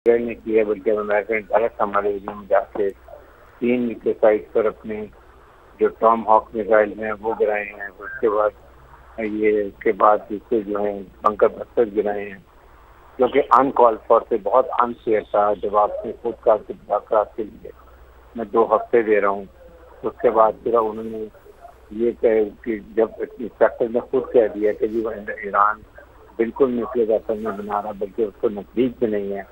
Israel ने किया, बल्कि अमेरिका ने डायरेक्ट हमारे एरिया में जाके 3 के साइट पर अपने जो टॉम हॉक मिसाइल हैं वो गिराए हैं। उसके बाद दूसरे जो हैं बंकर बस्टर गिराए हैं, जो कि अनकॉल फॉर से बहुत अनफेयर था। जब आपने खुद का मुलाकात के लिए मैं 2 हफ्ते दे रहा हूँ, उसके बाद फिर उन्होंने ये कहे कि जब इंस्पेक्टर ने खुद कह दिया कि जी ईरान बिल्कुल न्यूक्लियर वेपन नहीं बना रहा, बल्कि उसको नजदीक भी नहीं है।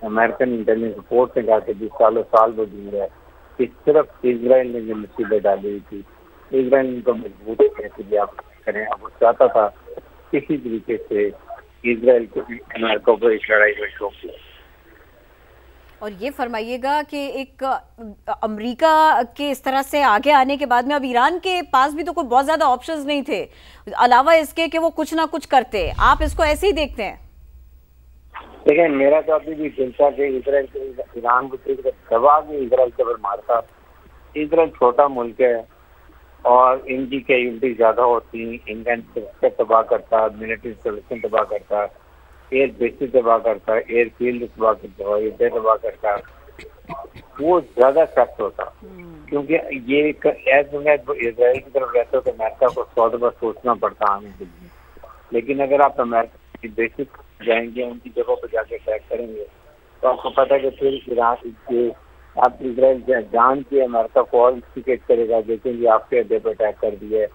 अमेरिकन इंटेलिजेंस रिपोर्ट ने कहा कि 20 सालों साल वजूद है कि सिर्फ इसराइल ने जो मुसीबत डाली हुई थी, इसराइल ने तो मजबूत किया कि आप करें। अब वो चाहता था किसी तरीके से इसराइल को अमेरिका को इस लड़ाई में शौक दिया। और ये फरमाइएगा कि एक अमेरिका के इस तरह से आगे आने के बाद में अब ईरान के पास भी तो कोई बहुत ज्यादा ऑप्शंस नहीं थे अलावा इसके कि वो कुछ ना कुछ करते। आप इसको ऐसे ही देखते हैं? देखिए, मेरा तो अभी भी दिल था कि इसराइल को ईरान को दबा के इसराइल के ऊपर मारता। इसराइल छोटा मुल्क है और इनकी कैजुअल्टी ज्यादा होती, इनका इंफ्रास्ट्रक्चर तबाह करता, मिलिट्री इंस्टॉलेशन तबाह करता, एयर बेसिस तबाह करता, एयर फील्ड तबाह करता, हवाई अड्डे तबाह करता, वो ज्यादा इफेक्ट होता। क्योंकि ये इसराइल की तरफ रहते हो तो अमेरिका को 100 दफा सोचना पड़ता आने के लिए। लेकिन अगर आप अमेरिका की बेसिस जाएंगे, उनकी जगहों पर जाके अटैक करेंगे, तो आपको पता है कि फिर ईरान के आप इसराइल जान के अमेरिका को और इंस्टिगेट करेगा। देखेंगे आपके अड्डे पर अटैक कर दिए,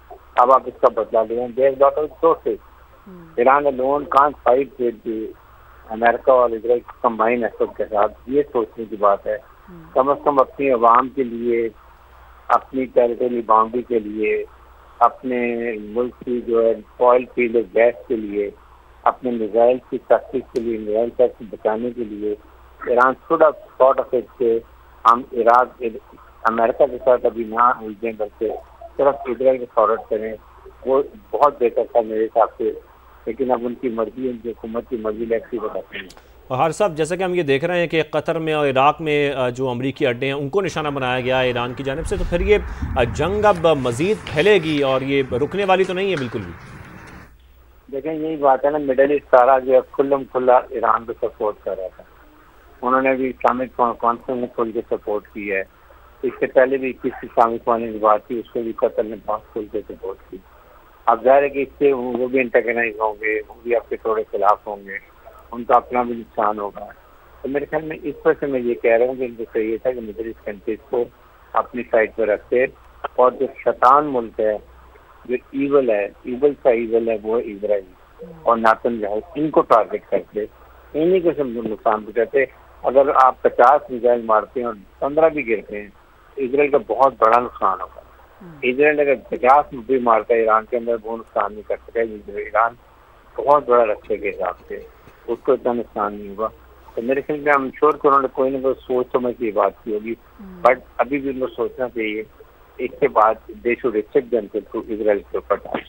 अब आप इसका बदला लें। There lot of sources. Iran alone can't fight with America और इसराइल कंबाइन एफर्ट के साथ। ये सोचने की बात है। कम से कम अपनी आवाम के लिए, अपनी टेरिटरी बाउंड्री के लिए, अपने मुल्क की जो है ऑयल फील्ड गैस के लिए, अपने मिसाइल की प्रैक्टिस के लिए, मिसाइल से बचाने के लिए Iran should have thought of it के हम इराक अमेरिका के साथ अभी ना उलझें, बल्कि सिर्फ इसराइल को फॉरवर्ड करें। वो बहुत बेहतर था मेरे हिसाब से। लेकिन अब उनकी मर्जी, उनकी हुकूमत की मर्जी लेकर बताते हैं। और हर साहब, जैसा कि हम ये देख रहे हैं कि कतर में और इराक में जो अमरीकी अड्डे हैं उनको निशाना बनाया गया है ईरान की जानिब से, तो फिर ये जंग अब मजीद फैलेगी और ये रुकने वाली तो नहीं है बिल्कुल भी। देखें, यही बात है ना, मिडल ईस्ट सारा जो है खुल्लम खुल्ला ईरान को सपोर्ट कर रहा था। उन्होंने भी इस्लामिक कॉन्फ्रेंस में खुल के सपोर्ट की है। इससे पहले भी 21 इस्लामिक की बात थी, उसको भी कतर ने बहुत खुल के सपोर्ट की। अब जाहिर है कि इससे वो भी इंटरगनाइज होंगे, वो भी आपके थोड़े खिलाफ होंगे, उनका अपना भी नुकसान होगा। तो मेरे ख्याल में इस पर से मैं ये कह रहा हूँ कि इनको चाहिए था कि मिडिल ईस्ट कंट्रीज को अपनी साइड पर रखते और जो शैतान मुल्क है, जो ईवल है, वो है इसराइल और नेतन्याहू, इनको टारगेट करते, इन्हीं को सब नुकसान पहुंचाते। अगर आप 50 मिसाइल मारते हैं और 15 भी गिरते हैं, इसराइल का बहुत बड़ा नुकसान होगा। इसराइल अगर 50 भी मारता है ईरान के अंदर, वो नुकसान नहीं कर सका। ईरान बहुत बड़ा रस्ते के हिसाब से, उसको इतना नुकसान नहीं होगा। तो मेरे ख्याल में हम श्योर कि उन्होंने कोई ना कोई सोच समझ की बात की होगी, बट अभी भी उनको सोचना चाहिए इसके बाद देश और इसराइल के ऊपर।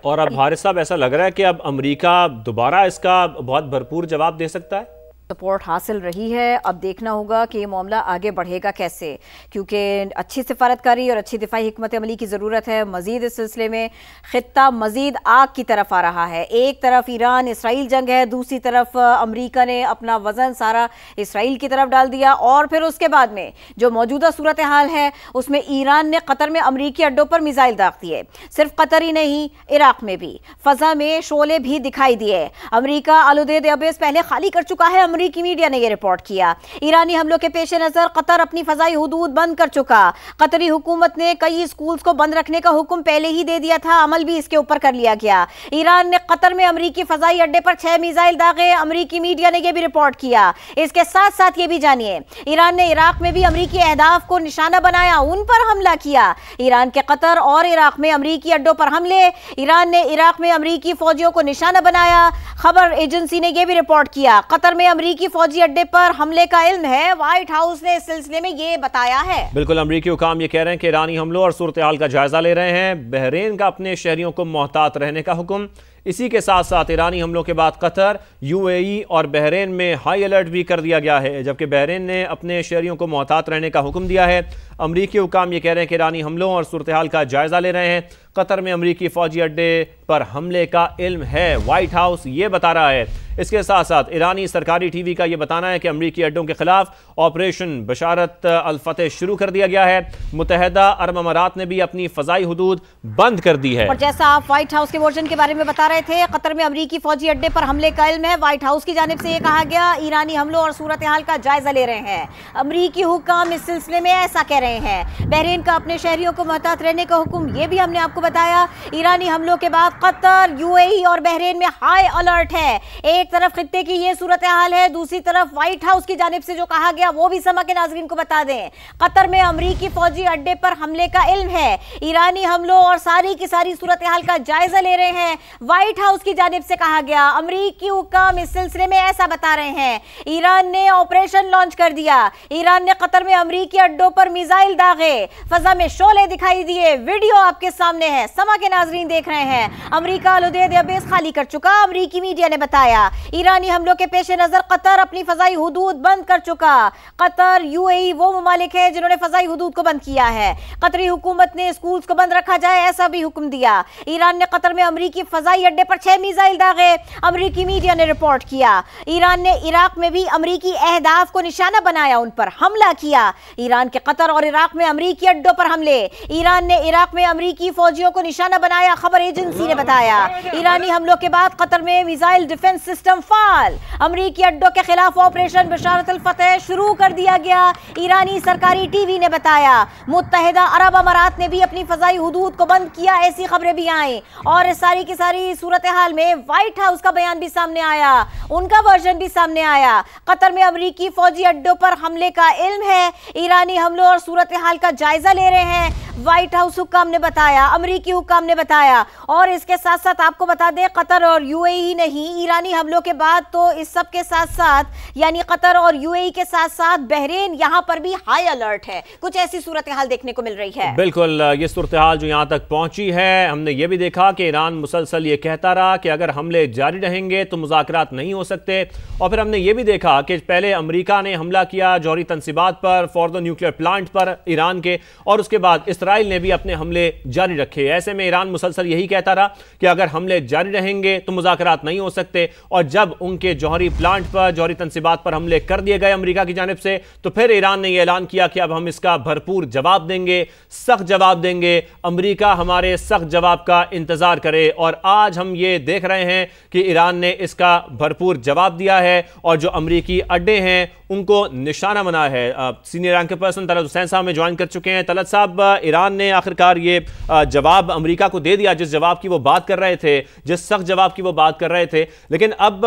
और अब हारिस साहब, ऐसा लग रहा है कि अब अमेरिका दोबारा इसका बहुत भरपूर जवाब दे सकता है। सपोर्ट हासिल रही है। अब देखना होगा कि ये मामला आगे बढ़ेगा कैसे, क्योंकि अच्छी सिफारतकारी और अच्छी दिफाई हिकमत अमली की ज़रूरत है। मज़ीद इस सिलसिले में ख़ित्ता मज़ीद आग की तरफ आ रहा है। एक तरफ ईरान इसराइल जंग है, दूसरी तरफ अमेरिका ने अपना वज़न सारा इसराइल की तरफ डाल दिया। और फिर उसके बाद में जो मौजूदा सूरत हाल है उसमें ईरान ने कतर में अमरीकी अड्डों पर मिसाइल दाग दिए। सिर्फ कतर ही नहीं, इराक में भी फ़ज़ा में शोले भी दिखाई दिए। अमरीका आलूदेद एयरबेस पहले खाली कर चुका है, अमरीकी मीडिया ने यह रिपोर्ट किया। ईरानी हमलों के पेश नजर कतर अपनी फजाई हुदूद बंद कर चुका। कतरी हुकूमत ने कई स्कूल्स को बंद रखने का हुक्म पहले ही दे दिया था, अमल भी इसके ऊपर कर लिया गया। ईरान ने कतर में अमरीकी फजाई अड्डे पर 6 मिसाइल दागे, अमरीकी मीडिया ने यह भी रिपोर्ट किया। इसके साथ साथ ये भी जानिए, ईरान ने इराक में भी अमरीकी अहदाफ को निशाना बनाया, उन पर हमला किया। ईरान के कतर और इराक में अमरीकी अड्डों पर हमले, ईरान ने इराक में अमरीकी फौजियों को निशाना बनाया। खबर एजेंसी ने यह भी रिपोर्ट किया, कतर में अमरीकी फौजी अड्डे पर हमले का इल्म है। व्हाइट हाउस ने इस सिलसिले में यह बताया है। बिल्कुल, अमरीकी हुकाम ये कह रहे हैं कि ईरानी हमलों और सूरत हाल का जायजा ले रहे हैं। बहरीन का अपने शहरियों को मोहतात रहने का हुक्म। इसी के साथ साथ ईरानी हमलों के बाद कतर, यूएई और बहरीन में हाई अलर्ट भी कर दिया गया है, जबकि बहरीन ने अपने शहरियों को मोहतात रहने का हुक्म दिया है। अमरीकी हुकाम ये कह रहे हैं कि ईरानी हमलों और सूरत हाल का जायजा ले रहे हैं। कतर में अमरीकी फौजी अड्डे पर हमले का इल्म है, व्हाइट हाउस ये बता रहा है। इसके साथ साथ ईरानी सरकारी टीवी का यह बताना है कि अमरीकी अड्डों के खिलाफ ऑपरेशन बशारत अल फतेह शुरू कर दिया गया है। मुत्तहिदा अरब अमारात ने भी अपनी फजाई हुदूद बंद कर दी है। और जैसा आप व्हाइट हाउस के वर्जन के बारे में बता रहे थे, कतर में अमरीकी फौजी अड्डे पर हमले का इल्म है। व्हाइट हाउस की जानिब से यह कहा गया, ईरानी हमलों और सूरत हाल का जायजा ले रहे हैं। अमरीकी हुक्काम इस सिलसिले में ऐसा कह रहे हैं। बहरीन का अपने शहरियों को मोहतात रहने का हुक्म, यह भी हमने आपको बताया। ईरानी हमलों के बाद कतर, यूएई और बहरीन में हाई अलर्ट है। एक तरफ खित्ते की ये सूरत हाल है, दूसरी तरफ व्हाइट हाउस की जानिब से जो कहा गया वो भी समा के नाज़रीन को बता दें। कतर में अमरीकी फौजी अड्डे पर हमले का इल्म है। ईरानी हमलों और सारी की सारी सूरत हाल का जायजा ले रहे हैं। व्हाइट हाउस की जानिब से कहा गया, अमरीकी हुक्काम इस सिलसिले में ऐसा बता रहे हैं। ईरान ने ऑपरेशन लॉन्च कर दिया। ईरान ने कतर में अमरीकी अड्डों पर मिसाइल दागे, फजा में शोले दिखाई दिए। वीडियो आपके सामने है, समा के नाज़रीन देख रहे हैं। अमरीका अल-उदैद एयरबेस खाली कर चुका, अमरीकी मीडिया ने बताया। ईरानी हमलों के पेश नजर कतर अपनी फजाई हुदूद बंद कर चुका। कतर, यूएई वो ममालिक है जिन्होंने फजाई हुदूद को बंद किया है। कतरी हुकूमत ने स्कूल्स को बंद रखा जाए ऐसा भी हुक्म दिया। ईरान ने कतर में अमरीकी फजाई अड्डे पर 6 मिसाइल दागे, अमरीकी मीडिया ने रिपोर्ट किया। ईरान ने इराक में भी अमरीकी अहदाफ को निशाना बनाया, उन पर हमला किया। ईरान के कतर और इराक में अमरीकी अड्डों पर हमले। ईरान ने इराक में अमरीकी फौजियों को निशाना बनाया, खबर एजेंसी ने बताया। ईरानी हमलों के बाद कतर में मिसाइल डिफेंस सिस्टम फाल। अमरीकी अड्डों के खिलाफ ऑपरेशन बशारत अल फतेह शुरू कर दिया गया, ईरानी सरकारी टीवी ने बताया। मुत्तहिदा अरब अमारात ने भी अपनी फजाई हुदूद को बंद किया, ऐसी खबरें भी आई। और सारी की सारी सूरत हाल में व्हाइट हाउस का बयान भी सामने आया, उनका वर्जन भी सामने आया। कतर में अमरीकी फौजी अड्डों पर हमले का इल्म है। ईरानी हमलों और सूरत हाल का जायजा ले रहे हैं, व्हाइट हाउस हुक्काम ने बताया, अमरीकी हुक्काम ने बताया। और इसके साथ साथ आपको बता दें, कतर और यूएई ही नहीं, ईरानी हमलों के बाद तो इस सब के साथ साथ यानी कतर और यूएई के साथ साथ बहरीन, यहां पर भी हाई अलर्ट है। कुछ ऐसी सूरत हाल देखने को मिल रही है। बिल्कुल, ये सूरत हाल जो यहां तक पहुंची है, हमने ये भी देखा कि ईरान मुसलसल ये कहता रहा कि अगर हमले जारी रहेंगे तो मुज़ाकरात नहीं हो सकते। और फिर हमने ये भी देखा कि पहले अमेरिका ने हमला किया जौहरी तंसीबात पर, फॉर्दो न्यूक्लियर प्लांट पर ईरान के, और उसके बाद इसराइल ने भी अपने हमले जारी रखे। ऐसे में ईरान मुसलसल यही कहता रहा कि अगर हमले जारी रहेंगे तो मुज़ाकरात नहीं हो सकते। और जब उनके जौहरी प्लांट पर, जौहरी तंसीबात पर हमले कर दिए गए अमेरिका की जानिब से, तो फिर ईरान ने यह ऐलान किया कि अब हम इसका भरपूर जवाब देंगे, सख्त जवाब देंगे। अमेरिका हमारे सख्त जवाब का इंतजार करे। और आज हम ये देख रहे हैं कि ईरान ने इसका भरपूर जवाब दिया है और जो अमेरिकी अड्डे हैं उनको निशाना बनाया है। Senior rank person Talat Hussain साहब में ज्वाइन कर चुके हैं। तलत साहब, ईरान ने आखिरकार ये जवाब अमेरिका को दे दिया, जिस जवाब की वो बात कर रहे थे, जिस सख्त जवाब की वो बात कर रहे थे। लेकिन अब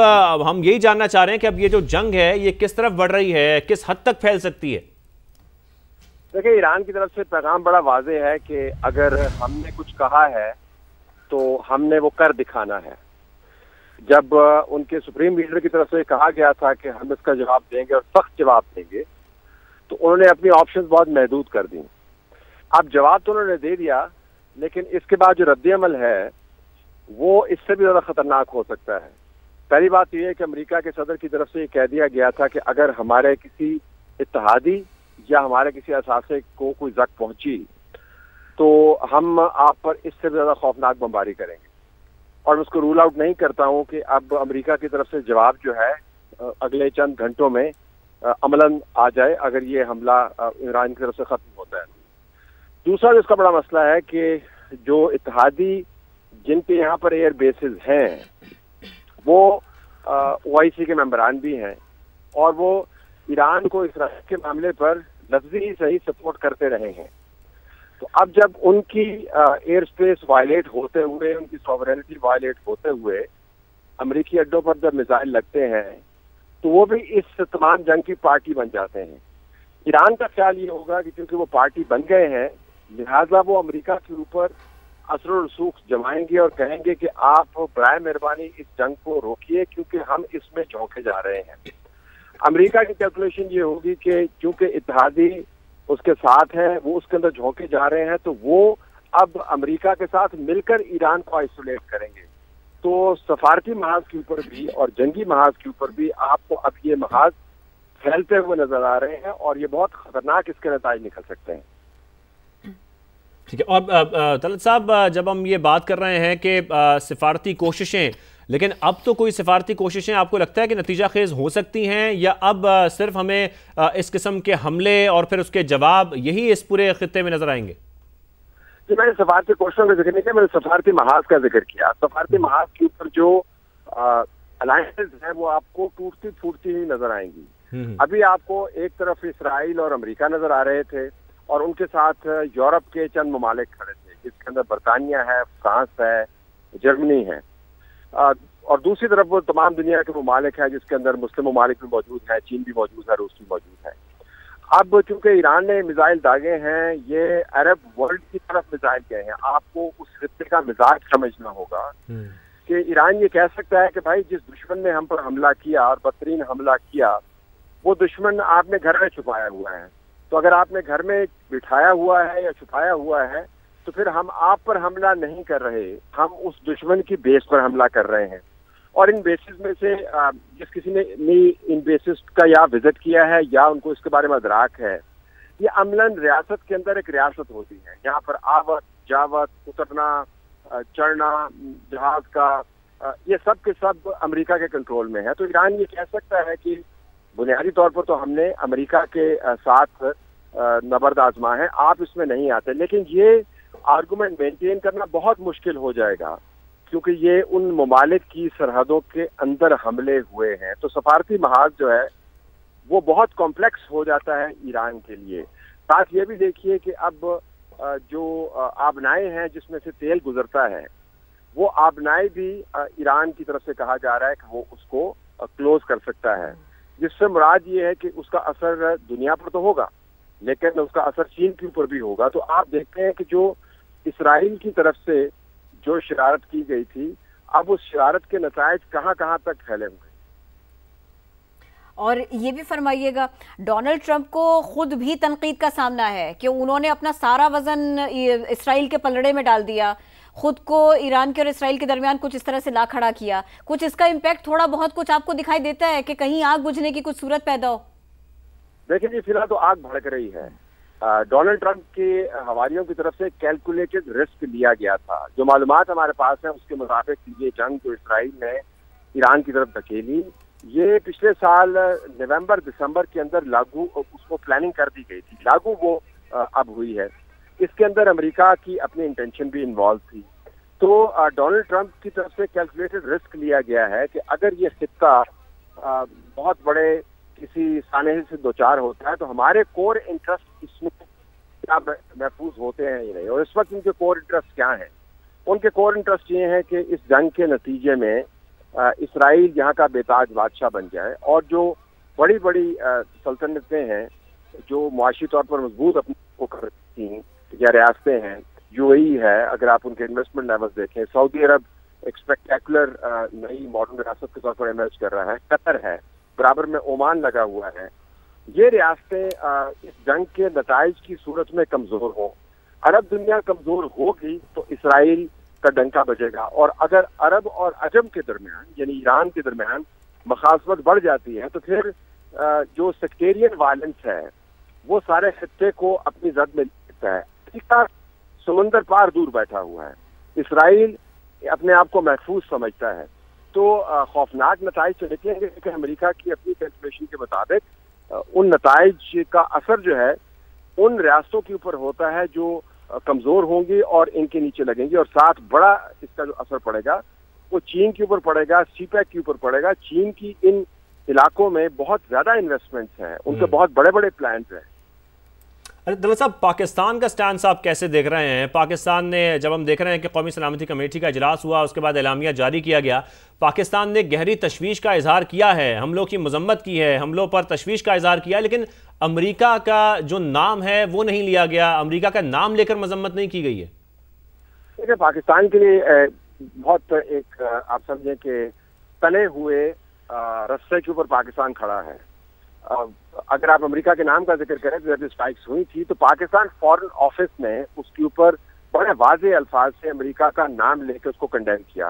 हम यही जानना चाह रहे हैं कि अब ये जो जंग है ये किस तरफ बढ़ रही है, किस हद तक फैल सकती है? देखिए, ईरान की तरफ से पैगाम बड़ा वाज़ेह है कि अगर हमने कुछ कहा है तो हमने वो कर दिखाना है। जब उनके सुप्रीम लीडर की तरफ से कहा गया था कि हम इसका जवाब देंगे और सख्त जवाब देंगे, तो उन्होंने अपनी ऑप्शंस बहुत महदूद कर दी। अब जवाब तो उन्होंने दे दिया, लेकिन इसके बाद जो रद्द-ए-अमल है वो इससे भी ज़्यादा खतरनाक हो सकता है। पहली बात यह है कि अमेरिका के सदर की तरफ से ये कह दिया गया था कि अगर हमारे किसी इत्तेहादी या हमारे किसी असासे को कोई जख्म पहुंची तो हम आप पर इससे ज़्यादा खौफनाक बमबारी करेंगे। और मैं उसको रूल आउट नहीं करता हूं कि अब अमेरिका की तरफ से जवाब जो है अगले चंद घंटों में अमलन आ जाए, अगर ये हमला ईरान की तरफ से ख़त्म होता है। दूसरा जो इसका बड़ा मसला है कि जो इत्तेहादी जिनके यहाँ पर एयर बेसिस हैं वो OIC के मेंबरान भी हैं और वो ईरान को इसराइल के मामले पर लफ्जी ही सही सपोर्ट करते रहे हैं। तो अब जब उनकी एयर स्पेस वायलेट होते हुए, उनकी सॉवरेनिटी वायलेट होते हुए अमेरिकी अड्डों पर जब मिसाइल लगते हैं तो वो भी इस तमाम जंग की पार्टी बन जाते हैं। ईरान का ख्याल ये होगा कि क्योंकि वो पार्टी बन गए हैं, लिहाजा वो अमेरिका के ऊपर असर और रसूख जमाएंगे और कहेंगे कि आप बराए मेहरबानी इस जंग को रोकिए क्योंकि हम इसमें झोंके जा रहे हैं। अमेरिका की कैलकुलेशन ये होगी कि चूंकि इत्तेहादी उसके साथ है, वो उसके अंदर झोंके जा रहे हैं, तो वो अब अमेरिका के साथ मिलकर ईरान को आइसोलेट करेंगे। तो सफारती महाज के ऊपर भी और जंगी महाज के ऊपर भी आपको अब ये महाज फैलते हुए नजर आ रहे हैं और ये बहुत खतरनाक इसके नतीजे निकल सकते हैं। ठीक है। और तलत साहब, जब हम ये बात कर रहे हैं कि सिफारती कोशिशें, लेकिन अब तो कोई सिफारती कोशिशें आपको लगता है कि नतीजा खेज हो सकती हैं, या अब सिर्फ हमें इस किस्म के हमले और फिर उसके जवाब यही इस पूरे खित्ते में नजर आएंगे? जी, मैंने सफारती कोशिशों का जिक्र नहीं किया, मैंने सफारती महाज का जिक्र किया। सफारती महाज के ऊपर जो अलायंसेज है वो आपको टूटती फूटती ही नजर आएंगी। अभी आपको एक तरफ इसराइल और अमेरिका नजर आ रहे थे और उनके साथ यूरोप के चंद ममालिक खड़े थे, जिसके अंदर बरतानिया है, फ्रांस है, जर्मनी है, और दूसरी तरफ वो तमाम दुनिया के ममालिक है, जिसके अंदर मुस्लिम ममालिक भी मौजूद है, चीन भी मौजूद है, रूस भी मौजूद है। अब चूंकि ईरान ने मिसाइल दागे हैं, ये अरब वर्ल्ड की तरफ मिसाइल गए हैं, आपको उस खित्ते का मिजाज समझना होगा कि ईरान ये कह सकता है कि भाई जिस दुश्मन ने हम पर हमला किया और बदतरीन हमला किया, वो दुश्मन आपने घर में छुपाया हुआ है। तो अगर आपने घर में बिठाया हुआ है या छुपाया हुआ है तो फिर हम आप पर हमला नहीं कर रहे, हम उस दुश्मन की बेस पर हमला कर रहे हैं। और इन बेसिस में से जिस किसी ने इन बेसिस का या विजिट किया है या उनको इसके बारे में अदराक है, ये अमलन रियासत के अंदर एक रियासत होती है, यहाँ पर आवत जावत, उतरना चढ़ना जहाज का, ये सब के सब अमेरिका के कंट्रोल में है। तो ईरान ये कह सकता है कि बुनियादी तौर पर तो हमने अमेरिका के साथ नबर्द आजमा है, आप इसमें नहीं आते। लेकिन ये आर्गुमेंट मेंटेन करना बहुत मुश्किल हो जाएगा, क्योंकि ये उन ममालिक की सरहदों के अंदर हमले हुए हैं। तो सफारती महाज जो है वो बहुत कॉम्प्लेक्स हो जाता है ईरान के लिए। साथ ये भी देखिए कि अब जो आबनाएं हैं जिसमें से तेल गुजरता है, वो आबनाएं भी ईरान की तरफ से कहा जा रहा है कि वो उसको क्लोज कर सकता है, जिससे मुराद ये है कि उसका असर दुनिया पर तो होगा लेकिन उसका असर चीन के ऊपर भी होगा। तो आप देखते हैं कि जो इसराइल की तरफ से जो शरारत की गई थी, अब उस शरारत के नतायज कहाँ कहाँ तक फैले हुए। और ये भी फरमाइएगा, डोनाल्ड ट्रंप को खुद भी तनकीद का सामना है कि उन्होंने अपना सारा वजन इसराइल के पलड़े में डाल दिया, खुद को ईरान के और इसराइल के दरमियान कुछ इस तरह से ला खड़ा किया। कुछ इसका इम्पैक्ट थोड़ा बहुत कुछ आपको दिखाई देता है कि कहीं आग बुझने की कुछ सूरत पैदा हो? देखिए जी, फिलहाल तो आग भड़क रही है। डोनाल्ड ट्रंप के हवारियों की तरफ से कैलकुलेटेड रिस्क लिया गया था। जो मालूमात हमारे पास है उसके मुताबिक ये जंग जो इसराइल ने ईरान की तरफ धकेली, ये पिछले साल नवंबर दिसंबर के अंदर लागू, उसको प्लानिंग कर दी गई थी, लागू वो अब हुई है। इसके अंदर अमेरिका की अपनी इंटेंशन भी इन्वॉल्व थी। तो डोनाल्ड ट्रंप की तरफ से कैलकुलेटेड रिस्क लिया गया है कि अगर ये खित्ता बहुत बड़े किसी सानहे से दो चार होता है तो हमारे कोर इंटरेस्ट इसमें क्या महफूज होते हैं या नहीं। और इस वक्त उनके कोर इंटरेस्ट क्या हैं? उनके कोर इंटरेस्ट ये है कि इस जंग के नतीजे में इसराइल यहाँ का बेताज बादशाह बन जाए, और जो बड़ी बड़ी सल्तनतें हैं जो मुआशी तौर पर मजबूत अपने को करती हैं या रियासतें हैं, यूएई है, अगर आप उनके इन्वेस्टमेंट लेवल देखें, सऊदी अरब एक स्पेक्टेकुलर नई मॉडर्न रियासत के तौर पर इमर्ज कर रहा है, कतर है, बराबर में ओमान लगा हुआ है। ये रियासतें इस जंग के नताइज की सूरत में कमजोर हो, अरब दुनिया कमजोर होगी तो इसराइल का डंका बजेगा। और अगर अरब और अजम के दरमियान यानी ईरान के दरमियान मखासमत बढ़ जाती है तो फिर जो सेक्टेरियन वायलेंस है वो सारे खित्ते को अपनी जद में लेता है। अमेरिका समुंदर पार दूर बैठा हुआ है, इसराइल अपने आप को महफूज समझता है। तो खौफनाक नताइज तो निकलेंगे कि अमेरिका की अपनी कैलकुलेशन के मुताबिक उन नताइज का असर जो है उन रियासतों के ऊपर होता है जो कमजोर होंगी और इनके नीचे लगेंगी, और साथ बड़ा इसका जो असर पड़ेगा वो चीन के ऊपर पड़ेगा, सीपैक के ऊपर पड़ेगा। चीन की इन इलाकों में बहुत ज्यादा इन्वेस्टमेंट्स हैं, उनके बहुत बड़े बड़े प्लान्स हैं। दरअसल साहब, पाकिस्तान का स्टैंड आप कैसे देख रहे हैं? पाकिस्तान ने, जब हम देख रहे हैं कि कौमी सलामती कमेटी का इजलास हुआ, उसके बाद एलामिया जारी किया गया, पाकिस्तान ने गहरी तशवीश का इजहार किया है, हमलों की मजम्मत की है, हमलों पर तशवीश का इजहार किया, लेकिन अमेरिका का जो नाम है वो नहीं लिया गया, अमेरिका का नाम लेकर मजम्मत नहीं की गई है। देखिए, पाकिस्तान के लिए बहुत एक आप समझें कि तने हुए रस्से के ऊपर पाकिस्तान खड़ा है। अगर आप अमेरिका के नाम का जिक्र करें तो जब स्ट्राइक्स हुई थी तो पाकिस्तान फॉरेन ऑफिस ने उसके ऊपर बड़े वाज़ेह अल्फाज से अमेरिका का नाम लेकर उसको कंडेम किया।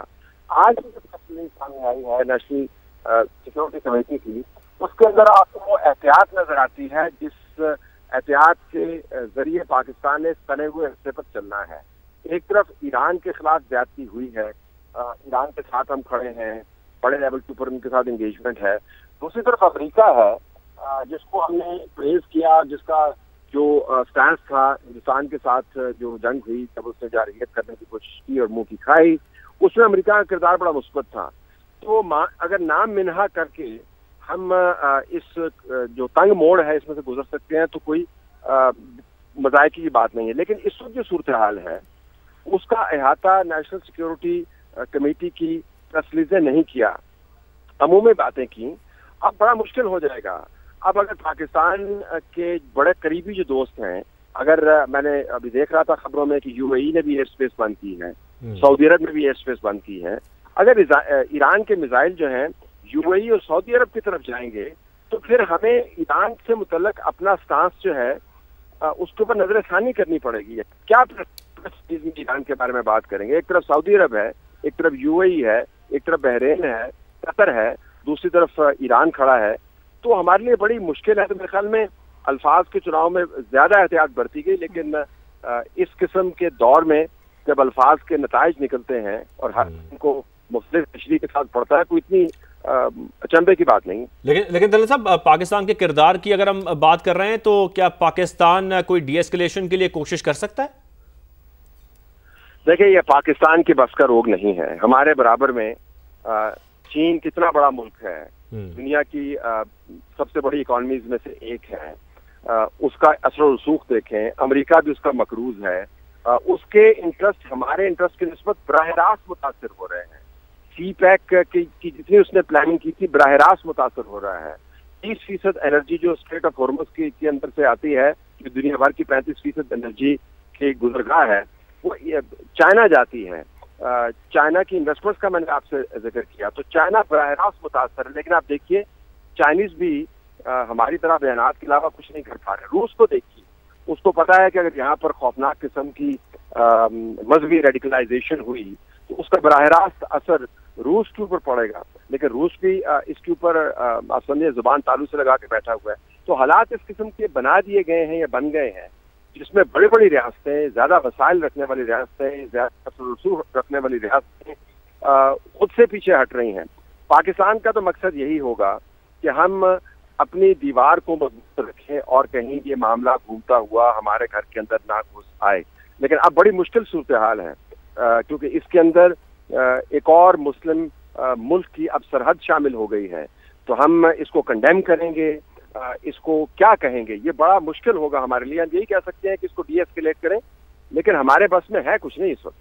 आज जो तस्वीर सामने आई है नेशनल सिक्योरिटी कमेटी की, उसके अंदर आपको वो एहतियात नजर आती है जिस एहतियात के जरिए पाकिस्तान ने तने हुए हिस्से पर चलना है। एक तरफ ईरान के खिलाफ ज्यादती हुई है, ईरान के साथ हम खड़े हैं, बड़े लेवल के ऊपर उनके साथ एंगेजमेंट है। दूसरी तरफ अमेरिका है, जिसको हमने प्रेज किया, जिसका जो स्टैंड था हिंदुस्तान के साथ जो जंग हुई, जब उसने जारहियत करने की कोशिश की और मुंह की खाई, उसमें अमेरिका का किरदार बड़ा मुस्बत था। तो अगर नाम मिन्हा करके हम इस जो तंग मोड़ है इसमें से गुजर सकते हैं तो कोई मजायके की बात नहीं है। लेकिन इस वक्त जो सूरत हाल है उसका अहाता नेशनल सिक्योरिटी कमेटी की तसलीज़े नहीं किया, अमूमी बातें की। अब बड़ा मुश्किल हो जाएगा। अब अगर पाकिस्तान के बड़े करीबी जो दोस्त हैं, अगर मैंने अभी देख रहा था खबरों में कि यूएई ने भी एयर स्पेस बंद की है, सऊदी अरब ने भी एयर स्पेस बंद की है। अगर ईरान के मिसाइल जो हैं यूएई और सऊदी अरब की तरफ जाएंगे तो फिर हमें ईरान से मुतल्लक अपना स्टांस जो है उसके ऊपर नजरसानी करनी पड़ेगी। क्या ईरान के बारे में बात करेंगे? एक तरफ सऊदी अरब है, एक तरफ यूएई है, एक तरफ बहरीन है, कतर है, दूसरी तरफ ईरान खड़ा है। तो हमारे लिए बड़ी मुश्किल है। तो मेरे ख्याल में अल्फाज के चुनाव में ज्यादा एहतियात बरती गई, लेकिन इस किस्म के दौर में जब अल्फाज के नताइज निकलते हैं और हर उनको मुख्तलिफ तशरीह के साथ पड़ता है, कोई इतनी अचंभे की बात नहीं। लेकिन दलाल साहब, पाकिस्तान के किरदार की अगर हम बात कर रहे हैं तो क्या पाकिस्तान कोई डीएस्केलेशन के लिए कोशिश कर सकता है? देखिए, ये पाकिस्तान की बस का रोग नहीं है। हमारे बराबर में चीन कितना बड़ा मुल्क है, दुनिया की सबसे बड़ी इकॉनमीज में से एक है, उसका असर रसूख देखें, अमेरिका भी उसका मकरूज है, उसके इंटरेस्ट हमारे इंटरेस्ट के निस्बत बराह रास्त मुतासर हो रहे हैं। सी पैक की जितनी उसने प्लानिंग की थी बराह रास्त मुतासर हो रहा है। 30% एनर्जी जो स्ट्रेट ऑफ हॉर्मुज के अंदर से आती है, जो दुनिया भर की 35% एनर्जी की गुजरगाह है, वो चाइना जाती है। चाइना की इन्वेस्टमेंट्स का मैंने आपसे जिक्र किया, तो चाइना बराह रास्त मुतासर है। लेकिन आप देखिए, चाइनीज भी हमारी तरह बयानात के अलावा कुछ नहीं कर पा रहे। रूस को देखिए, उसको पता है कि अगर यहाँ पर खौफनाक किस्म की मजहबी रेडिकलाइजेशन हुई तो उसका बराह रास्त असर रूस के ऊपर पड़ेगा। लेकिन रूस भी इसके ऊपर आप समझिए जुबान तालू से लगा के बैठा हुआ है। तो हालात इस किस्म के बना दिए गए हैं या बन गए हैं, जिसमें बड़ी बड़ी रियासतें, ज्यादा वसाइल रखने वाली रियासतें, ज्यादा रसूख रखने वाली रियासतें खुद से पीछे हट रही हैं। पाकिस्तान का तो मकसद यही होगा कि हम अपनी दीवार को मजबूत रखें और कहीं ये मामला घूमता हुआ हमारे घर के अंदर ना घुस आए। लेकिन अब बड़ी मुश्किल सूरत हाल है, क्योंकि इसके अंदर एक और मुस्लिम मुल्क की अब सरहद शामिल हो गई है। तो हम इसको कंडेम करेंगे, इसको क्या कहेंगे, ये बड़ा मुश्किल होगा हमारे लिए। हम यही कह सकते हैं कि इसको डीएस्केलेट करें, लेकिन हमारे बस में है कुछ नहीं इस वक्त।